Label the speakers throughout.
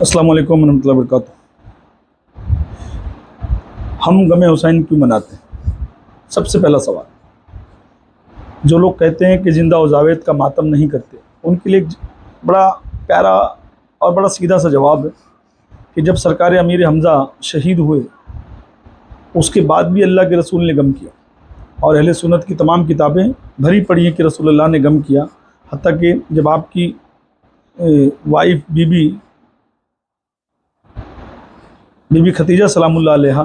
Speaker 1: अस्सलाम वालेकुम रहमतुल्लाहि व बरकातुहू। हम गम हुसैन क्यों मनाते हैं? सबसे पहला सवाल। जो लोग कहते हैं कि ज़िंदा व जावेद का मातम नहीं करते, उनके लिए एक बड़ा प्यारा और बड़ा सीधा सा जवाब है कि जब सरकार अमीर हमज़ा शहीद हुए, उसके बाद भी अल्लाह के रसूल ने गम किया और अहले सुन्नत की तमाम किताबें भरी पड़ी हैं कि रसूलुल्लाह ने गम किया। हत्ता कि जब आपकी वाइफ बीबी खतीजा सलामुल्लाह अलैहा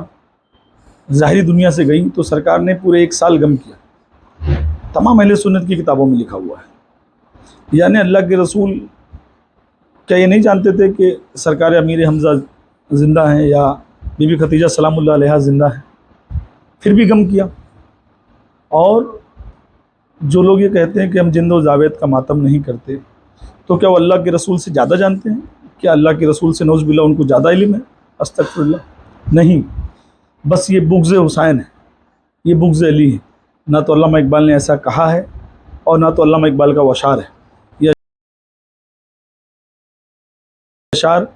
Speaker 1: ज़ाहिरी दुनिया से गई तो सरकार ने पूरे 1 साल गम किया। तमाम अहले सुन्नत की किताबों में लिखा हुआ है। यानी अल्लाह के रसूल क्या ये नहीं जानते थे कि सरकार अमीर हमज़ा ज़िंदा हैं या बीबी खतीजा सलामुल्लाह अलैहा ज़िंदा हैं? फिर भी गम किया। और जो लोग ये कहते हैं कि हम जिंद व जावेद का मातम नहीं करते, तो क्या वो अल्लाह के रसूल से ज़्यादा जानते हैं? क्या अल्लाह के रसूल से नौज़ बिल्लाह उनको ज़्यादा इल्म है? अस्तग़फिरुल्लाह। नहीं, बस ये बुग़्ज़ हुसैन है, ये बुग़्ज़ अली है। ना तो अल्लामा इकबाल ने ऐसा कहा है और ना तो अल्लामा इकबाल का वशार है। ये वशार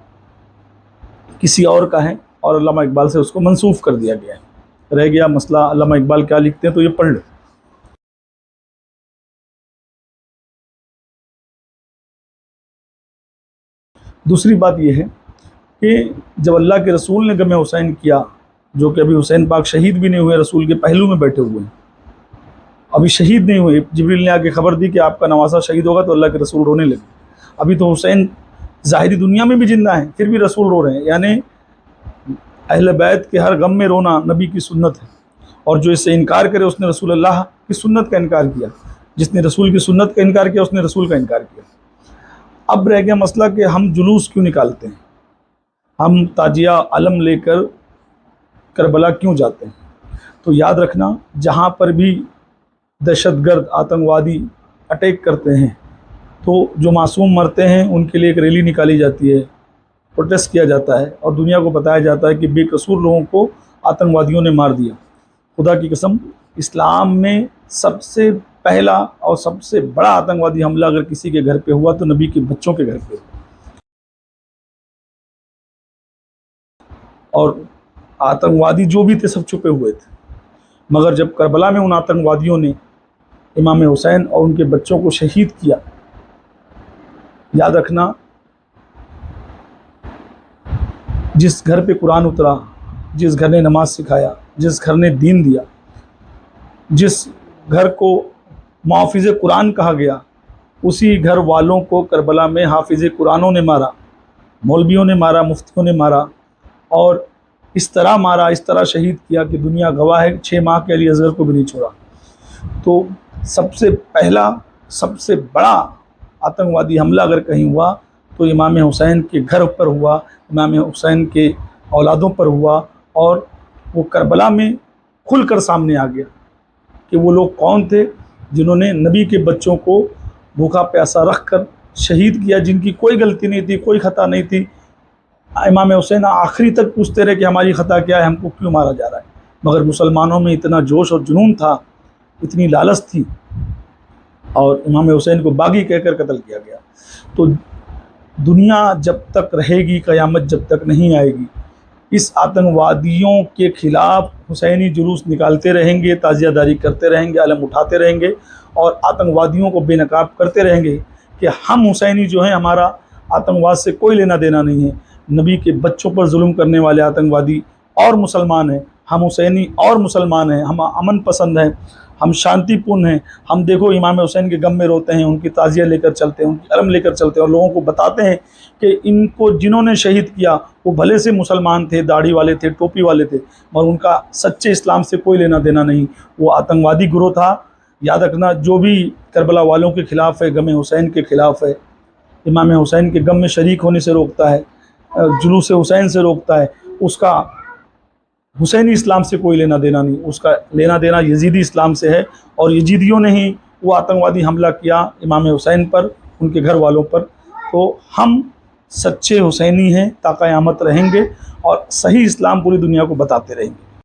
Speaker 1: किसी और का है और अल्लामा इकबाल से उसको मंसूफ़ कर दिया गया है। रह गया मसला अल्लामा इकबाल क्या लिखते हैं, तो ये पढ़ लो। दूसरी बात यह है कि जब अल्लाह के रसूल ने गम हुसैन किया, जो कि अभी हुसैन पाक शहीद भी नहीं हुए, रसूल के पहलू में बैठे हुए हैं, अभी शहीद नहीं हुए। जिब्रील ने आके ख़बर दी कि आपका नवासा शहीद होगा, तो अल्लाह के रसूल रोने लगे। अभी तो हुसैन ज़ाहिरी दुनिया में भी जिंदा हैं, फिर भी रसूल रो रहे हैं। यानी अहले बैत के हर गम में रोना नबी की सुन्नत है, और जो इससे इनकार करे उसने रसूलुल्लाह की सुन्नत का इनकार किया। जिसने रसूल की सुन्नत का इनकार किया उसने रसूल का इनकार किया। अब रह गया मसला कि हम जुलूस क्यों निकालते हैं, हम ताजिया अलम लेकर करबला क्यों जाते हैं? तो याद रखना, जहाँ पर भी दहशतगर्द आतंकवादी अटैक करते हैं तो जो मासूम मरते हैं उनके लिए एक रैली निकाली जाती है, प्रोटेस्ट किया जाता है और दुनिया को बताया जाता है कि बेकसूर लोगों को आतंकवादियों ने मार दिया। खुदा की कसम, इस्लाम में सबसे पहला और सबसे बड़ा आतंकवादी हमला अगर किसी के घर पे हुआ तो नबी के बच्चों के घर पे हुआ। और आतंकवादी जो भी थे सब छुपे हुए थे, मगर जब करबला में उन आतंकवादियों ने इमाम हुसैन और उनके बच्चों को शहीद किया, याद रखना, जिस घर पे कुरान उतरा, जिस घर ने नमाज सिखाया, जिस घर ने दीन दिया, जिस घर को मुहाफ़िज़ कुरान कहा गया, उसी घर वालों को करबला में हाफिज़ कुरानों ने मारा, मौलवियों ने मारा, मुफ्तियों ने मारा, और इस तरह मारा, इस तरह शहीद किया कि दुनिया गवाह है, 6 माह के अली असगर को भी नहीं छोड़ा। तो सबसे पहला, सबसे बड़ा आतंकवादी हमला अगर कहीं हुआ तो इमाम हुसैन के घर पर हुआ, इमाम हुसैन के औलादों पर हुआ। और वो करबला में खुलकर सामने आ गया कि वो लोग कौन थे जिन्होंने नबी के बच्चों को भूखा प्यासा रख कर शहीद किया, जिनकी कोई गलती नहीं थी, कोई ख़ता नहीं थी। इमाम हुसैन आखिरी तक पूछते रहे कि हमारी ख़ता क्या है, हमको क्यों मारा जा रहा है? मगर मुसलमानों में इतना जोश और जुनून था, इतनी लालच थी, और इमाम हुसैन को बागी कहकर कत्ल किया गया। तो दुनिया जब तक रहेगी, क़यामत जब तक नहीं आएगी, इस आतंकवादियों के ख़िलाफ़ हुसैनी जुलूस निकालते रहेंगे, ताज़ियादारी करते रहेंगे, अलम उठाते रहेंगे और आतंकवादियों को बेनकाब करते रहेंगे कि हम हुसैनी जो हैं, हमारा आतंकवाद से कोई लेना देना नहीं है। नबी के बच्चों पर जुल्म करने वाले आतंकवादी और मुसलमान हैं, हम हुसैनी और मुसलमान हैं, हम अमन पसंद हैं, हम शांतिपूर्ण हैं। हम देखो इमाम हुसैन के गम में रोते हैं, उनकी ताज़िया लेकर चलते हैं, उनकी अलम लेकर चलते हैं, और लोगों को बताते हैं कि इनको जिन्होंने शहीद किया वो भले से मुसलमान थे, दाढ़ी वाले थे, टोपी वाले थे, मगर उनका सच्चे इस्लाम से कोई लेना देना नहीं, वो आतंकवादी गिरोह था। याद रखना, जो भी करबला वालों के ख़िलाफ़ है, गम हुसैन के ख़िलाफ़ है, इमाम हुसैन के गम में शरीक होने से रोकता है, जुलूस हुसैन से रोकता है, उसका हुसैनी इस्लाम से कोई लेना देना नहीं, उसका लेना देना यजीदी इस्लाम से है। और यजीदियों ने ही वो आतंकवादी हमला किया इमाम हुसैन पर, उनके घर वालों पर। तो हम सच्चे हुसैनी हैं, ता क़यामत रहेंगे और सही इस्लाम पूरी दुनिया को बताते रहेंगे।